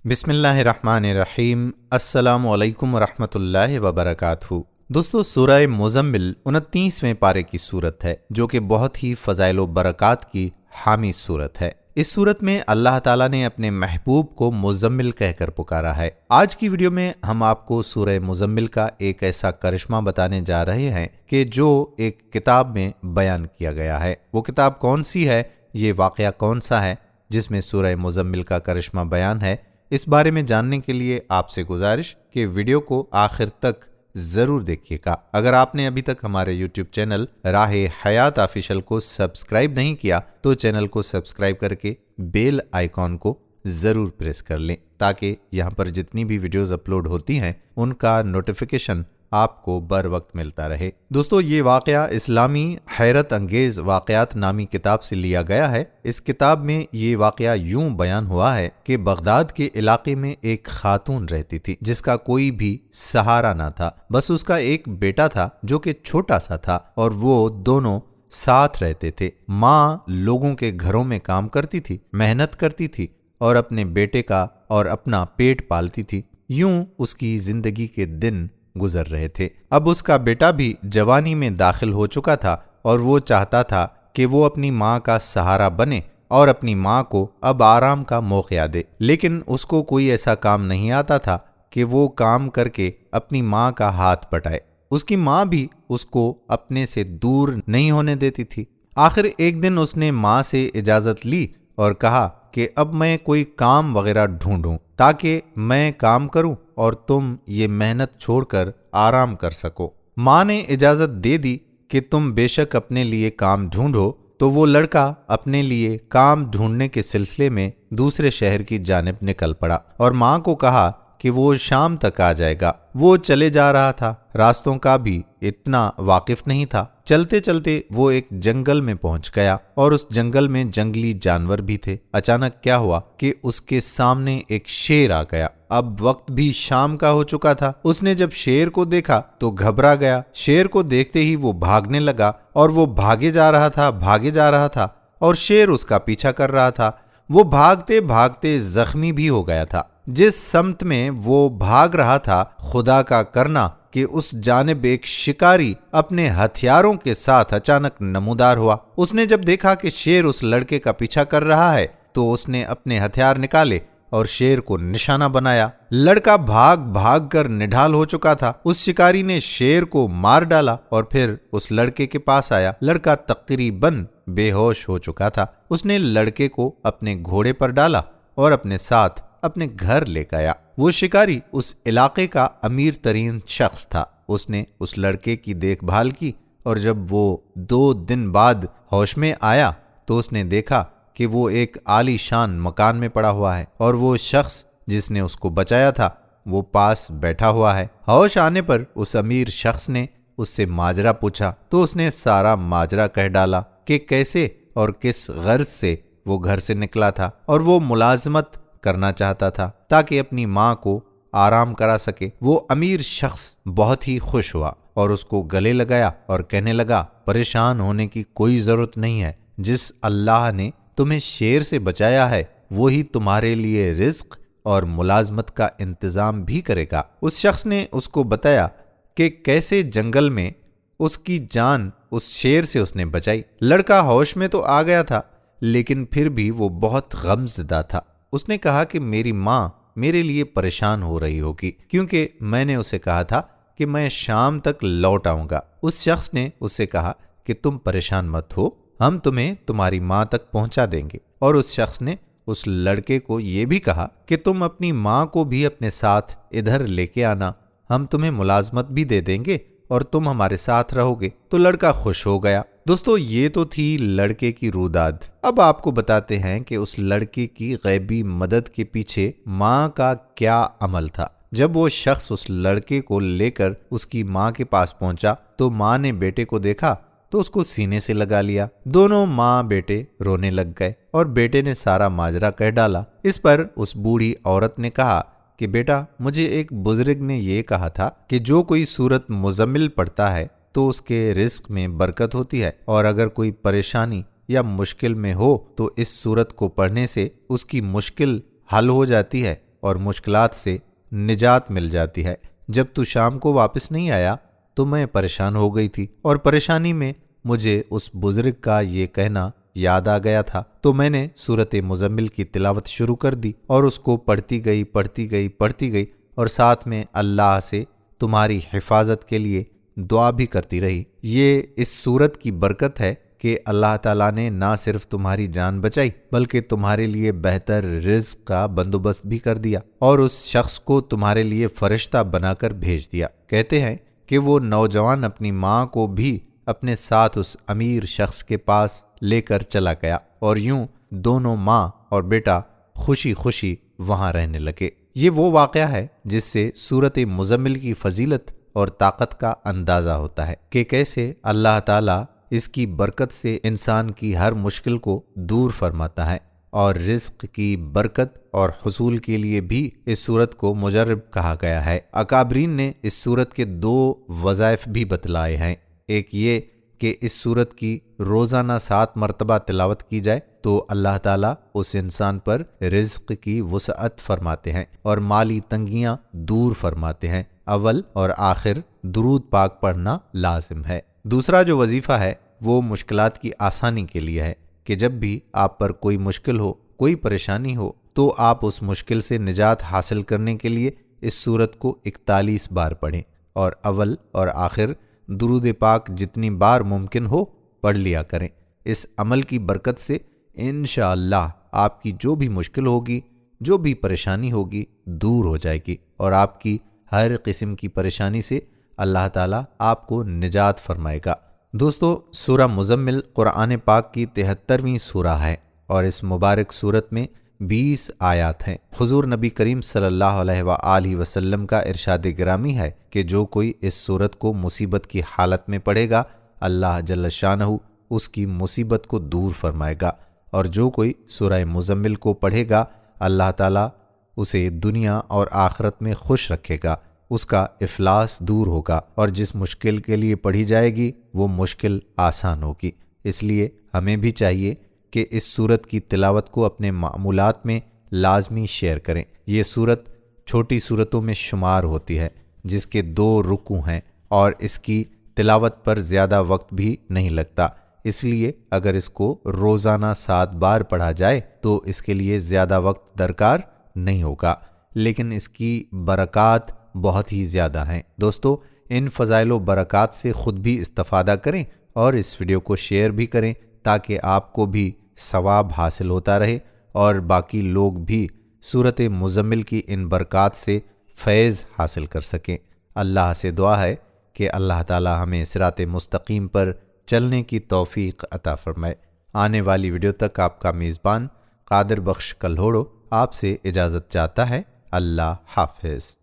बिस्मिल्लाहिर्रहमानिर्रहीम। अस्सलामु अलैकुम वरहमतुल्लाहि वबरकातुहू। दोस्तों, सूरह मुज़म्मिल 29वें पारे की सूरत है जो कि बहुत ही फ़ज़ाइल व बरक़ात की हामी सूरत है। इस सूरत में अल्लाह ताला ने अपने महबूब को मुज़म्मिल कहकर पुकारा है। आज की वीडियो में हम आपको सूरह मुज़म्मिल का एक ऐसा करिश्मा बताने जा रहे हैं कि जो एक किताब में बयान किया गया है। वो किताब कौन सी है, ये वाक़या कौन सा है जिसमें सूरह मुज़म्मिल का करिश्मा बयान है, इस बारे में जानने के लिए आपसे गुजारिश कि वीडियो को आखिर तक ज़रूर देखिएगा। अगर आपने अभी तक हमारे YouTube चैनल राहे हयात ऑफिशियल को सब्सक्राइब नहीं किया तो चैनल को सब्सक्राइब करके बेल आइकॉन को ज़रूर प्रेस कर लें ताकि यहाँ पर जितनी भी वीडियोस अपलोड होती हैं उनका नोटिफिकेशन आपको बर वक्त मिलता रहे। दोस्तों, ये वाक़या इस्लामी हैरत अंगेज़ वाक़यात नामी किताब से लिया गया है। इस किताब में ये वाक़या यूं बयान हुआ है कि बगदाद के इलाके में एक खातून रहती थी जिसका कोई भी सहारा ना था। बस उसका एक बेटा था जो कि छोटा सा था और वो दोनों साथ रहते थे। माँ लोगों के घरों में काम करती थी, मेहनत करती थी और अपने बेटे का और अपना पेट पालती थी। यूं उसकी जिंदगी के दिन गुजर रहे थे। अब उसका बेटा भी जवानी में दाखिल हो चुका था और वो चाहता था कि वो अपनी माँ का सहारा बने और अपनी माँ को अब आराम का मौका दे, लेकिन उसको कोई ऐसा काम नहीं आता था कि वो काम करके अपनी माँ का हाथ बटाए। उसकी माँ भी उसको अपने से दूर नहीं होने देती थी। आखिर एक दिन उसने माँ से इजाज़त ली और कहा कि अब मैं कोई काम वगैरह ढूंढूं ताकि मैं काम करूं और तुम ये मेहनत छोड़कर आराम कर सको। माँ ने इजाज़त दे दी कि तुम बेशक अपने लिए काम ढूंढो। तो वो लड़का अपने लिए काम ढूंढने के सिलसिले में दूसरे शहर की जानिब निकल पड़ा और माँ को कहा कि वो शाम तक आ जाएगा। वो चले जा रहा था, रास्तों का भी इतना वाकिफ नहीं था। चलते चलते वो एक जंगल में पहुंच गया और उस जंगल में जंगली जानवर भी थे। अचानक क्या हुआ कि उसके सामने एक शेर आ गया। अब वक्त भी शाम का हो चुका था। उसने जब शेर को देखा तो घबरा गया। शेर को देखते ही वो भागने लगा और वो भागे जा रहा था और शेर उसका पीछा कर रहा था। वो भागते भागते जख्मी भी हो गया था। जिस समत में वो भाग रहा था, खुदा का करना कि उस जानिब एक शिकारी अपने हथियारों के साथ अचानक नमूदार हुआ। उसने जब देखा कि शेर उस लड़के का पीछा कर रहा है तो उसने अपने हथियार निकाले और शेर को निशाना बनाया। लड़का भाग भाग कर निढाल हो चुका था। उस शिकारी ने शेर को मार डाला और फिर उस लड़के के पास आया। लड़का तकरीबन बेहोश हो चुका था। उसने लड़के को अपने घोड़े पर डाला और अपने साथ अपने घर ले गया। वो शिकारी उस इलाके का अमीर तरीन शख्स था। उसने उस लड़के की देखभाल की और जब वो 2 दिन बाद होश में आया तो उसने देखा कि वो एक आलीशान मकान में पड़ा हुआ है और वो शख्स जिसने उसको बचाया था वो पास बैठा हुआ है। होश आने पर उस अमीर शख्स ने उससे माजरा पूछा तो उसने सारा माजरा कह डाला कि कैसे और किस गर्ज से वो घर से निकला था और वो मुलाजमत करना चाहता था ताकि अपनी माँ को आराम करा सके। वो अमीर शख्स बहुत ही खुश हुआ और उसको गले लगाया और कहने लगा, परेशान होने की कोई जरूरत नहीं है। जिस अल्लाह ने तुम्हें शेर से बचाया है वही तुम्हारे लिए रिज्क और मुलाजमत का इंतजाम भी करेगा। उस शख्स ने उसको बताया कि कैसे जंगल में उसकी जान उस शेर से उसने बचाई। लड़का होश में तो आ गया था लेकिन फिर भी वो बहुत गमज़दा था। उसने कहा कि मेरी माँ मेरे लिए परेशान हो रही होगी क्योंकि मैंने उसे कहा था कि मैं शाम तक लौट आऊंगा। उस शख्स ने उससे कहा कि तुम परेशान मत हो, हम तुम्हें तुम्हारी माँ तक पहुंचा देंगे। और उस शख्स ने उस लड़के को ये भी कहा कि तुम अपनी माँ को भी अपने साथ इधर लेके आना, हम तुम्हें मुलाजमत भी दे देंगे और तुम हमारे साथ रहोगे। तो लड़का खुश हो गया। दोस्तों, ये तो थी लड़के की रूदाद। अब आपको बताते हैं कि उस लड़के की गैबी मदद के पीछे माँ का क्या अमल था। जब वो शख्स उस लड़के को लेकर उसकी माँ के पास पहुंचा तो माँ ने बेटे को देखा तो उसको सीने से लगा लिया। दोनों माँ बेटे रोने लग गए और बेटे ने सारा माजरा कह डाला। इस पर उस बूढ़ी औरत ने कहा कि बेटा, मुझे एक बुजुर्ग ने ये कहा था कि जो कोई सूरत मुज़म्मिल पढ़ता है तो उसके रिस्क में बरकत होती है और अगर कोई परेशानी या मुश्किल में हो तो इस सूरत को पढ़ने से उसकी मुश्किल हल हो जाती है اور مشکلات سے نجات مل جاتی ہے۔ جب تو شام کو واپس نہیں آیا تو میں پریشان ہو گئی تھی، اور پریشانی میں مجھے اس بزرگ کا یہ کہنا یاد آ گیا تھا، تو میں نے سورۃ مزمل کی تلاوت شروع کر دی اور اس کو پڑھتی گئی اور ساتھ میں اللہ سے تمہاری حفاظت کے لیے دعا بھی کرتی رہی۔ یہ اس سورت کی برکت ہے کہ اللہ تعالیٰ نے نہ صرف تمہاری جان بچائی بلکہ تمہارے لیے بہتر رزق کا بندوبست بھی کر دیا اور اس شخص کو تمہارے لیے فرشتہ بنا کر بھیج دیا۔ کہتے ہیں کہ وہ نوجوان اپنی ماں کو بھی اپنے ساتھ اس امیر شخص کے پاس لے کر چلا گیا، اور یوں دونوں ماں اور بیٹا خوشی خوشی وہاں رہنے لگے۔ یہ وہ واقعہ ہے جس سے سورۃ مزمل کی فضیلت اور طاقت کا اندازہ ہوتا ہے کہ کیسے اللہ تعالیٰ اس کی برکت سے انسان کی ہر مشکل کو دور فرماتا ہے، اور رزق کی برکت اور حصول کے لیے بھی اس سورت کو مجرب کہا گیا ہے۔ اکابرین نے اس سورت کے 2 وظائف بھی بتلائے ہیں۔ ایک یہ کہ اس سورت کی روزانہ 7 مرتبہ تلاوت کی جائے تو اللہ تعالیٰ اس انسان پر رزق کی وسعت فرماتے ہیں اور مالی تنگیاں دور فرماتے ہیں۔ اول اور آخر درود پاک پڑھنا لازم ہے۔ دوسرا جو وظیفہ ہے وہ مشکلات کی آسانی کے لیے ہے کہ جب بھی آپ پر کوئی مشکل ہو، کوئی پریشانی ہو، تو آپ اس مشکل سے نجات حاصل کرنے کے لیے اس سورت کو 41 بار پڑھیں، اور اول اور آخر درود پاک جتنی بار ممکن ہو پڑھ لیا کریں۔ اس عمل کی برکت سے انشاءاللہ آپ کی جو بھی مشکل ہوگی، جو بھی پریشانی ہوگی، دور ہو جائے گی، اور آپ کی ہر قسم کی پریشانی سے اللہ تعالیٰ آپ کو نجات فرمائے گا۔ دوستو، سورہ مزمل قرآن پاک کی 73ویں سورہ ہے، اور اس مبارک سورت میں 20 آیات ہیں۔ حضور نبی کریم صلی اللہ علیہ وآلہ وسلم کا ارشاد گرامی ہے کہ جو کوئی اس سورت کو مصیبت کی حالت میں پڑھے گا، اللہ جل شانہ اس کی مصیبت کو دور فرمائے گا، اور جو کوئی سورہ مزمل کو پڑھے گا، اللہ تعالیٰ اسے دنیا اور آخرت میں خوش رکھے گا، اس کا افلاس دور ہوگا، اور جس مشکل کے لیے پڑھی جائے گی وہ مشکل آسان ہوگی۔ اس لیے ہمیں بھی چاہیے کہ اس سورت کی تلاوت کو اپنے معمولات میں لازمی شیئر کریں۔ یہ سورت چھوٹی سورتوں میں شمار ہوتی ہے جس کے 2 رکوع ہیں، اور اس کی تلاوت پر زیادہ وقت بھی نہیں لگتا، اس لیے اگر اس کو روزانہ 7 بار پڑھا جائے تو اس کے لیے زیادہ وقت درکار نہیں ہوگا، لیکن اس کی برکات بہت ہی زیادہ ہیں۔ دوستو، ان فضائل و برکات سے خود بھی استفادہ کریں اور اس ویڈیو کو شیئر بھی کریں تاکہ آپ کو بھی ثواب حاصل ہوتا رہے اور باقی لوگ بھی سورۃ مزمل کی ان برکات سے فیض حاصل کر سکیں۔ اللہ سے دعا ہے کہ اللہ تعالی ہمیں صراط مستقیم پر چلنے کی توفیق عطا فرمائے۔ آنے والی ویڈیو تک آپ کا میزبان قادر بخش کلہوڑو آپ سے اجازت چاہتا ہے۔ اللہ حافظ۔